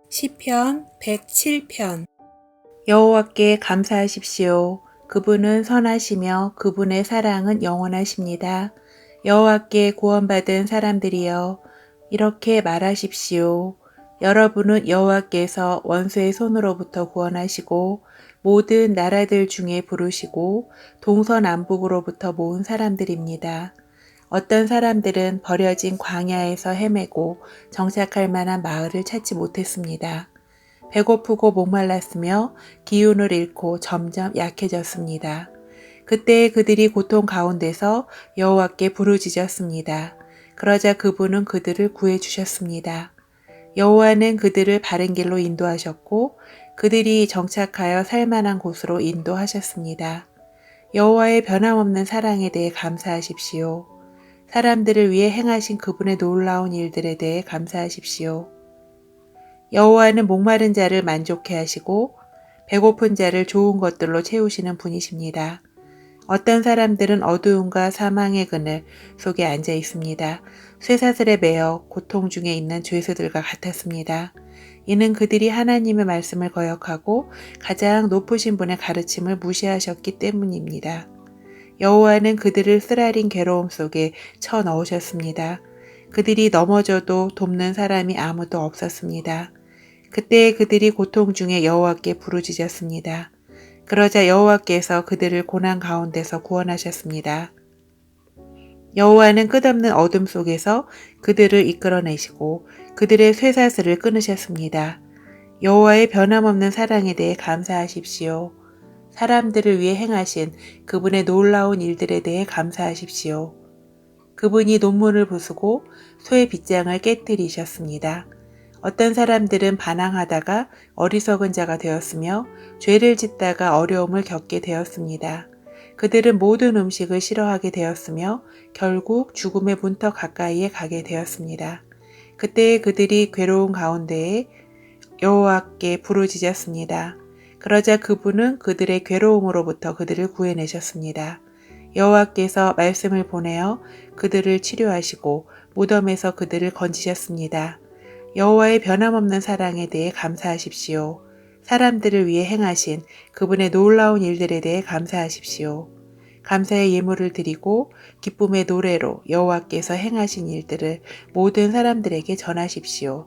시편 107편. 여호와께 감사하십시오. 그분은 선하시며 그분의 사랑은 영원하십니다. 여호와께 구원받은 사람들이여, 이렇게 말하십시오. 여러분은 여호와께서 원수의 손으로부터 구원하시고 모든 나라들 중에 부르시고 동서남북으로부터 모은 사람들입니다. 어떤 사람들은 버려진 광야에서 헤매고 정착할 만한 마을을 찾지 못했습니다. 배고프고 목말랐으며 기운을 잃고 점점 약해졌습니다. 그때 그들이 고통 가운데서 여호와께 부르짖었습니다. 그러자 그분은 그들을 구해주셨습니다. 여호와는 그들을 바른 길로 인도하셨고 그들이 정착하여 살만한 곳으로 인도하셨습니다. 여호와의 변함없는 사랑에 대해 감사하십시오. 사람들을 위해 행하신 그분의 놀라운 일들에 대해 감사하십시오. 여호와는 목마른 자를 만족해 하시고 배고픈 자를 좋은 것들로 채우시는 분이십니다. 어떤 사람들은 어두움과 사망의 그늘 속에 앉아 있습니다. 쇠사슬에 매어 고통 중에 있는 죄수들과 같았습니다. 이는 그들이 하나님의 말씀을 거역하고 가장 높으신 분의 가르침을 무시하셨기 때문입니다. 여호와는 그들을 쓰라린 괴로움 속에 쳐 넣으셨습니다. 그들이 넘어져도 돕는 사람이 아무도 없었습니다. 그때 그들이 고통 중에 여호와께 부르짖었습니다. 그러자 여호와께서 그들을 고난 가운데서 구원하셨습니다. 여호와는 끝없는 어둠 속에서 그들을 이끌어내시고 그들의 쇠사슬을 끊으셨습니다. 여호와의 변함없는 사랑에 대해 감사하십시오. 사람들을 위해 행하신 그분의 놀라운 일들에 대해 감사하십시오. 그분이 논문을 부수고 소의 빗장을 깨뜨리셨습니다. 어떤 사람들은 반항하다가 어리석은 자가 되었으며 죄를 짓다가 어려움을 겪게 되었습니다. 그들은 모든 음식을 싫어하게 되었으며 결국 죽음의 문턱 가까이에 가게 되었습니다. 그때 그들이 괴로운 가운데에 여호와께 부르짖었습니다. 그러자 그분은 그들의 괴로움으로부터 그들을 구해내셨습니다. 여호와께서 말씀을 보내어 그들을 치료하시고 무덤에서 그들을 건지셨습니다. 여호와의 변함없는 사랑에 대해 감사하십시오. 사람들을 위해 행하신 그분의 놀라운 일들에 대해 감사하십시오. 감사의 예물을 드리고 기쁨의 노래로 여호와께서 행하신 일들을 모든 사람들에게 전하십시오.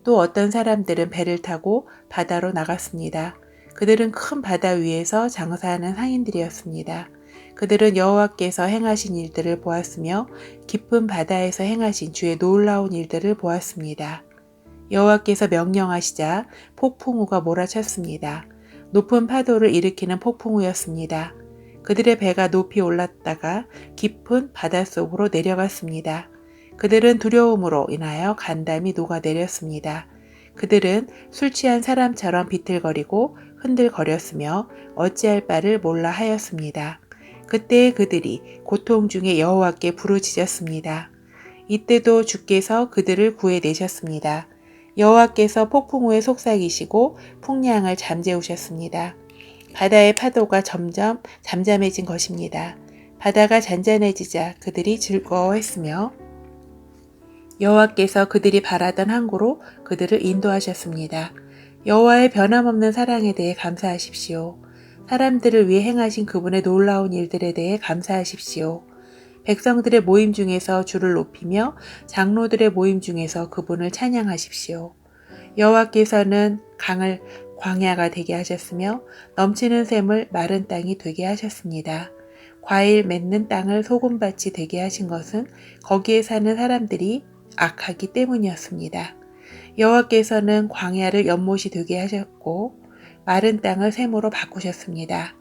또 어떤 사람들은 배를 타고 바다로 나갔습니다. 그들은 큰 바다 위에서 장사하는 상인들이었습니다. 그들은 여호와께서 행하신 일들을 보았으며 깊은 바다에서 행하신 주의 놀라운 일들을 보았습니다. 여호와께서 명령하시자 폭풍우가 몰아쳤습니다. 높은 파도를 일으키는 폭풍우였습니다. 그들의 배가 높이 올랐다가 깊은 바닷속으로 내려갔습니다. 그들은 두려움으로 인하여 간담이 녹아내렸습니다. 그들은 술 취한 사람처럼 비틀거리고 흔들거렸으며 어찌할 바를 몰라 하였습니다. 그때 그들이 고통 중에 여호와께 부르짖었습니다. 이때도 주께서 그들을 구해내셨습니다. 여호와께서 폭풍우에 속삭이시고 풍량을 잠재우셨습니다. 바다의 파도가 점점 잠잠해진 것입니다. 바다가 잔잔해지자 그들이 즐거워했으며 여호와께서 그들이 바라던 항구로 그들을 인도하셨습니다. 여호와의 변함없는 사랑에 대해 감사하십시오. 사람들을 위해 행하신 그분의 놀라운 일들에 대해 감사하십시오. 백성들의 모임 중에서 주를 높이며 장로들의 모임 중에서 그분을 찬양하십시오. 여호와께서는 강을 광야가 되게 하셨으며 넘치는 샘을 마른 땅이 되게 하셨습니다. 과일 맺는 땅을 소금밭이 되게 하신 것은 거기에 사는 사람들이 악하기 때문이었습니다. 여호와께서는 광야를 연못이 되게 하셨고 마른 땅을 샘으로 바꾸셨습니다.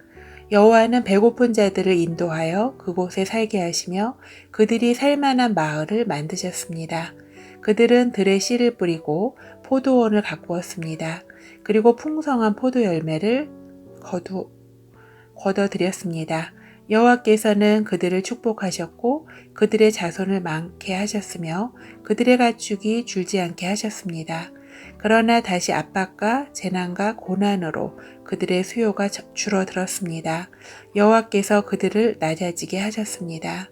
여호와는 배고픈 자들을 인도하여 그곳에 살게 하시며 그들이 살만한 마을을 만드셨습니다. 그들은 들에 씨를 뿌리고 포도원을 가꾸었습니다. 그리고 풍성한 포도 열매를 거둬들였습니다. 여호와께서는 그들을 축복하셨고 그들의 자손을 많게 하셨으며 그들의 가축이 줄지 않게 하셨습니다. 그러나 다시 압박과 재난과 고난으로 그들의 수요가 줄어들었습니다. 여호와께서 그들을 낮아지게 하셨습니다.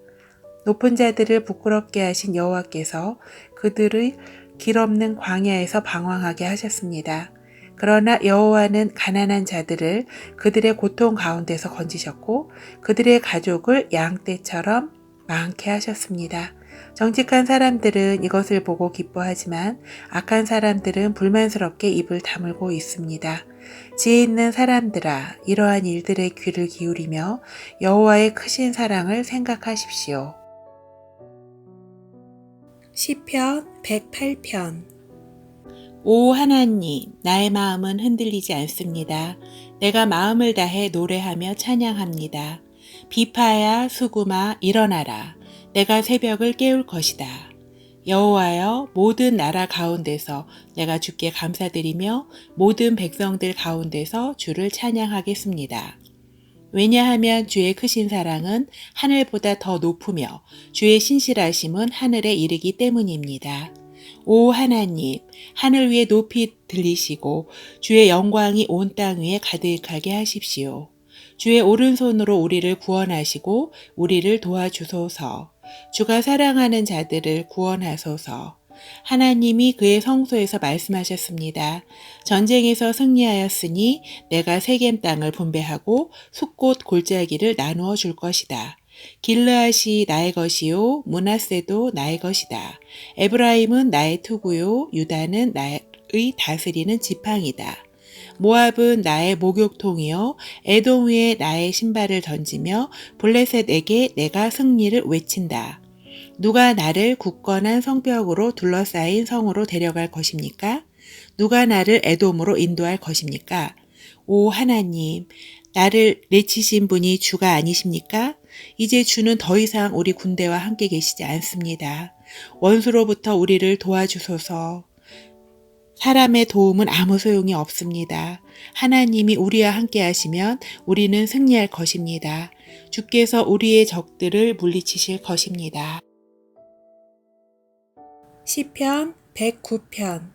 높은 자들을 부끄럽게 하신 여호와께서 그들의 길 없는 광야에서 방황하게 하셨습니다. 그러나 여호와는 가난한 자들을 그들의 고통 가운데서 건지셨고 그들의 가족을 양떼처럼 많게 하셨습니다. 정직한 사람들은 이것을 보고 기뻐하지만 악한 사람들은 불만스럽게 입을 다물고 있습니다. 지혜 있는 사람들아, 이러한 일들의 귀를 기울이며 여호와의 크신 사랑을 생각하십시오. 시편 108편. 오 하나님, 나의 마음은 흔들리지 않습니다. 내가 마음을 다해 노래하며 찬양합니다. 비파야 수구마 일어나라. 내가 새벽을 깨울 것이다. 여호와여, 모든 나라 가운데서 내가 주께 감사드리며 모든 백성들 가운데서 주를 찬양하겠습니다. 왜냐하면 주의 크신 사랑은 하늘보다 더 높으며 주의 신실하심은 하늘에 이르기 때문입니다. 오 하나님, 하늘 위에 높이 들리시고 주의 영광이 온 땅 위에 가득하게 하십시오. 주의 오른손으로 우리를 구원하시고 우리를 도와주소서. 주가 사랑하는 자들을 구원하소서. 하나님이 그의 성소에서 말씀하셨습니다. 전쟁에서 승리하였으니 내가 세겜 땅을 분배하고 숲곳 골짜기를 나누어 줄 것이다. 길르앗이 나의 것이요 므낫세도 나의 것이다. 에브라임은 나의 투구요 유다는 나의 다스리는 지팡이다. 모압은 나의 목욕통이요 에돔 위에 나의 신발을 던지며 블레셋에게 내가 승리를 외친다. 누가 나를 굳건한 성벽으로 둘러싸인 성으로 데려갈 것입니까? 누가 나를 에돔으로 인도할 것입니까? 오 하나님, 나를 내치신 분이 주가 아니십니까? 이제 주는 더 이상 우리 군대와 함께 계시지 않습니다. 원수로부터 우리를 도와주소서. 사람의 도움은 아무 소용이 없습니다. 하나님이 우리와 함께 하시면 우리는 승리할 것입니다. 주께서 우리의 적들을 물리치실 것입니다. 시편 109편.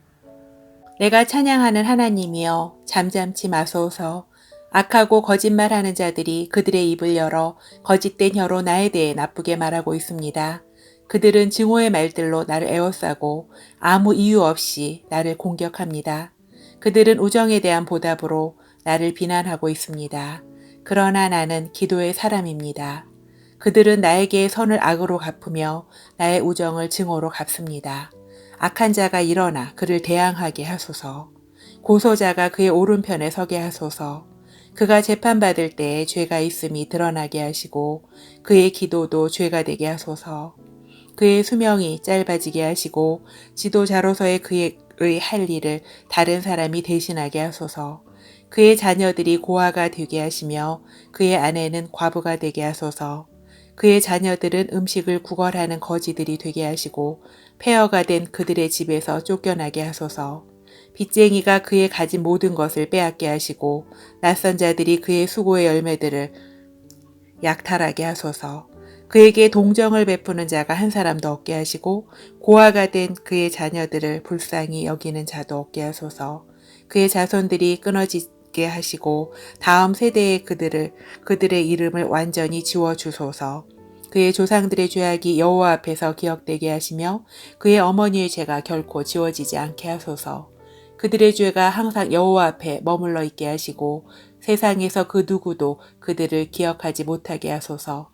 내가 찬양하는 하나님이여 잠잠치 마소서. 악하고 거짓말하는 자들이 그들의 입을 열어 거짓된 혀로 나에 대해 나쁘게 말하고 있습니다. 그들은 증오의 말들로 나를 에워싸고 아무 이유 없이 나를 공격합니다. 그들은 우정에 대한 보답으로 나를 비난하고 있습니다. 그러나 나는 기도의 사람입니다. 그들은 나에게 선을 악으로 갚으며 나의 우정을 증오로 갚습니다. 악한 자가 일어나 그를 대항하게 하소서. 고소자가 그의 오른편에 서게 하소서. 그가 재판받을 때에 죄가 있음이 드러나게 하시고 그의 기도도 죄가 되게 하소서. 그의 수명이 짧아지게 하시고 지도자로서의 그의 할 일을 다른 사람이 대신하게 하소서. 그의 자녀들이 고아가 되게 하시며 그의 아내는 과부가 되게 하소서. 그의 자녀들은 음식을 구걸하는 거지들이 되게 하시고 폐허가 된 그들의 집에서 쫓겨나게 하소서. 빚쟁이가 그의 가진 모든 것을 빼앗게 하시고 낯선 자들이 그의 수고의 열매들을 약탈하게 하소서. 그에게 동정을 베푸는 자가 한 사람도 없게 하시고 고아가 된 그의 자녀들을 불쌍히 여기는 자도 없게 하소서. 그의 자손들이 끊어지게 하시고 다음 세대에 그들의 이름을 완전히 지워주소서. 그의 조상들의 죄악이 여호와 앞에서 기억되게 하시며 그의 어머니의 죄가 결코 지워지지 않게 하소서. 그들의 죄가 항상 여호와 앞에 머물러 있게 하시고 세상에서 그 누구도 그들을 기억하지 못하게 하소서.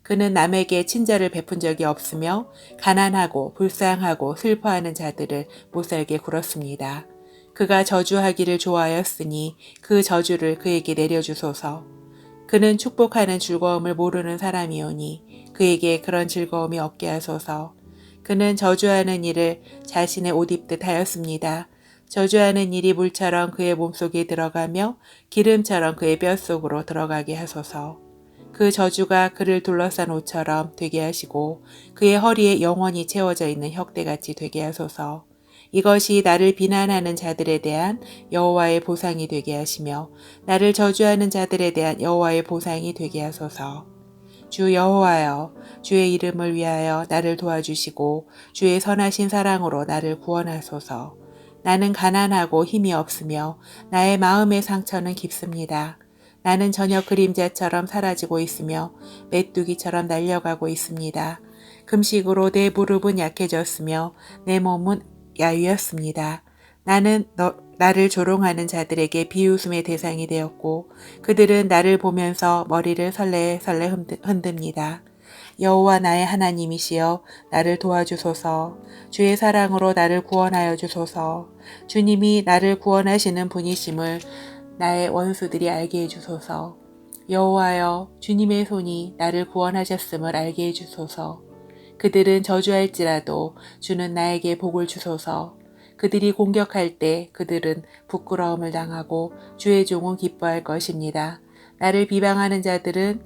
그는 남에게 친절을 베푼 적이 없으며 가난하고 불쌍하고 슬퍼하는 자들을 못살게 굴었습니다. 그가 저주하기를 좋아하였으니 그 저주를 그에게 내려주소서. 그는 축복하는 즐거움을 모르는 사람이오니 그에게 그런 즐거움이 없게 하소서. 그는 저주하는 일을 자신의 옷 입듯 하였습니다. 저주하는 일이 물처럼 그의 몸속에 들어가며 기름처럼 그의 뼛속으로 들어가게 하소서. 그 저주가 그를 둘러싼 옷처럼 되게 하시고 그의 허리에 영원히 채워져 있는 혁대같이 되게 하소서. 이것이 나를 비난하는 자들에 대한 여호와의 보상이 되게 하시며 나를 저주하는 자들에 대한 여호와의 보상이 되게 하소서. 주 여호와여, 주의 이름을 위하여 나를 도와주시고 주의 선하신 사랑으로 나를 구원하소서. 나는 가난하고 힘이 없으며 나의 마음의 상처는 깊습니다. 나는 저녁 그림자처럼 사라지고 있으며 메뚜기처럼 날려가고 있습니다. 금식으로 내 무릎은 약해졌으며 내 몸은 야유였습니다. 나는 나를 조롱하는 자들에게 비웃음의 대상이 되었고 그들은 나를 보면서 머리를 설레설레 흔듭니다. 여호와 나의 하나님이시여 나를 도와주소서. 주의 사랑으로 나를 구원하여 주소서. 주님이 나를 구원하시는 분이심을 나의 원수들이 알게 해주소서. 여호와여 주님의 손이 나를 구원하셨음을 알게 해주소서. 그들은 저주할지라도 주는 나에게 복을 주소서. 그들이 공격할 때 그들은 부끄러움을 당하고 주의 종은 기뻐할 것입니다. 나를 비방하는 자들은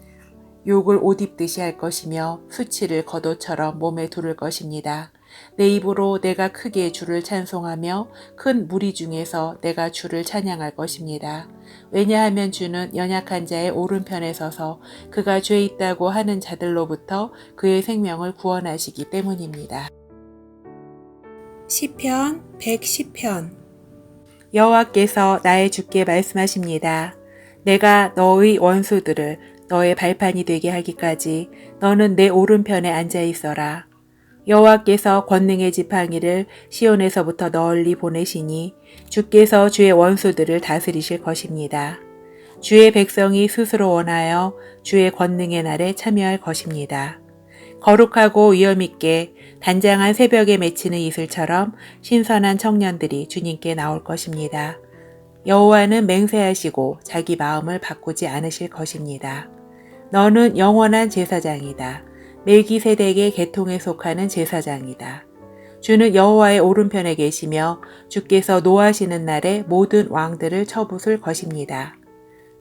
욕을 옷 입듯이 할 것이며 수치를 겉옷처럼 몸에 두를 것입니다. 내 입으로 내가 크게 주를 찬송하며 큰 무리 중에서 내가 주를 찬양할 것입니다. 왜냐하면 주는 연약한 자의 오른편에 서서 그가 죄 있다고 하는 자들로부터 그의 생명을 구원하시기 때문입니다. 시편 110편. 여호와께서 나의 주께 말씀하십니다. 내가 너의 원수들을 너의 발판이 되게 하기까지 너는 내 오른편에 앉아 있어라. 여호와께서 권능의 지팡이를 시온에서부터 널리 보내시니 주께서 주의 원수들을 다스리실 것입니다. 주의 백성이 스스로 원하여 주의 권능의 날에 참여할 것입니다. 거룩하고 위엄있게 단장한 새벽에 맺히는 이슬처럼 신선한 청년들이 주님께 나올 것입니다. 여호와는 맹세하시고 자기 마음을 바꾸지 않으실 것입니다. 너는 영원한 제사장이다. 멜기세덱의 계통에 속하는 제사장이다. 주는 여호와의 오른편에 계시며 주께서 노하시는 날에 모든 왕들을 쳐부술 것입니다.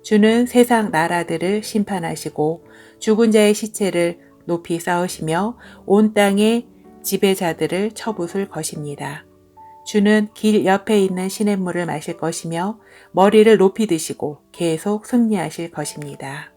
주는 세상 나라들을 심판하시고 죽은 자의 시체를 높이 쌓으시며 온 땅의 지배자들을 쳐부술 것입니다. 주는 길 옆에 있는 시냇물을 마실 것이며 머리를 높이 드시고 계속 승리하실 것입니다.